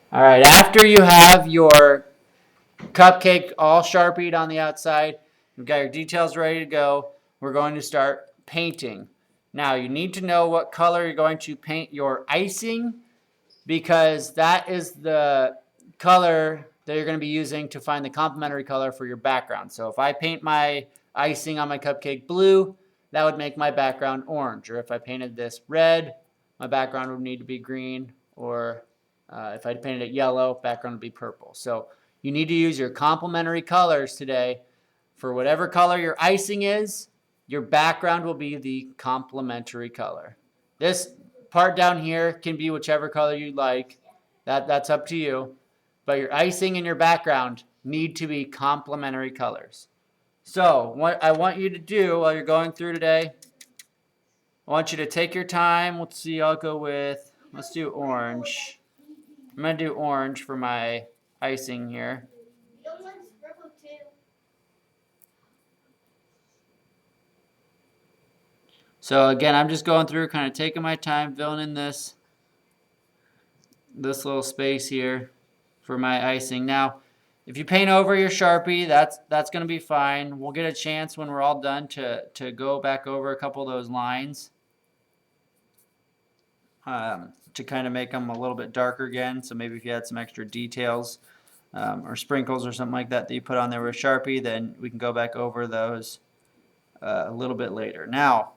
All right, after you have your cupcake all sharpied on the outside, you've got your details ready to go, we're going to start painting. Now, you need to know what color you're going to paint your icing because that is the color that you're going to be using to find the complementary color for your background. So if I paint my icing on my cupcake blue, that would make my background orange. Or if I painted this red, my background would need to be green. Or if I painted it yellow, background would be purple. So you need to use your complementary colors today. For whatever color your icing is, your background will be the complementary color. This part down here can be whichever color you like. That's up to you. But your icing and your background need to be complementary colors. So what I want you to do while you're going through today, I want you to take your time. Let's see, let's do orange. I'm going to do orange for my icing here. So again, I'm just going through, kind of taking my time, filling in this little space here for my icing. Now, if you paint over your Sharpie, that's going to be fine. We'll get a chance when we're all done to go back over a couple of those lines to kind of make them a little bit darker again. So maybe if you had some extra details or sprinkles or something like that that you put on there with Sharpie, then we can go back over those a little bit later. Now,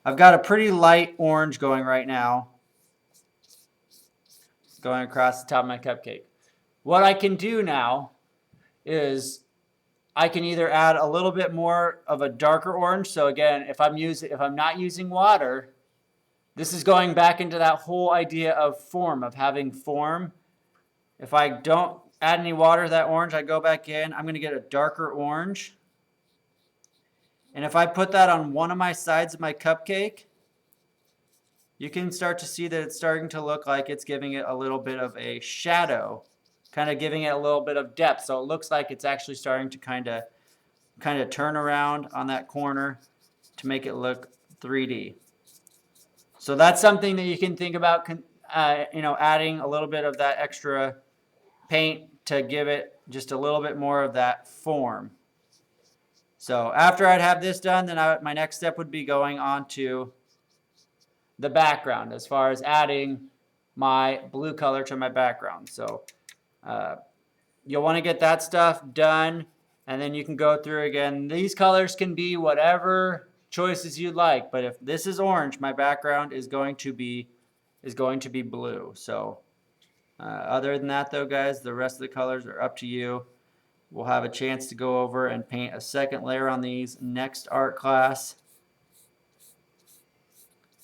I've got a pretty light orange going right now, going across the top of my cupcake. What I can do now is I can either add a little bit more of a darker orange. So again, if I'm not using water, this is going back into that whole idea of form, of having form. If I don't add any water to that orange, I go back in, I'm going to get a darker orange. And if I put that on one of my sides of my cupcake, you can start to see that it's starting to look like it's giving it a little bit of a shadow, kind of giving it a little bit of depth. So it looks like it's actually starting to kind of turn around on that corner to make it look 3D. So that's something that you can think about, adding a little bit of that extra paint to give it just a little bit more of that form. So after I'd have this done, then my next step would be going on to the background as far as adding my blue color to my background. So you'll want to get that stuff done, and then you can go through again. These colors can be whatever choices you like, but if this is orange, my background is going to be blue. So other than that though, guys, the rest of the colors are up to you. We'll have a chance to go over and paint a second layer on these next art class.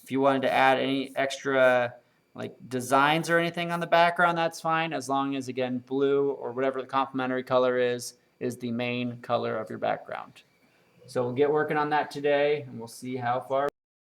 If you wanted to add any extra like designs or anything on the background, that's fine, as long as, again, blue or whatever the complementary color is the main color of your background. So we'll get working on that today, and we'll see how far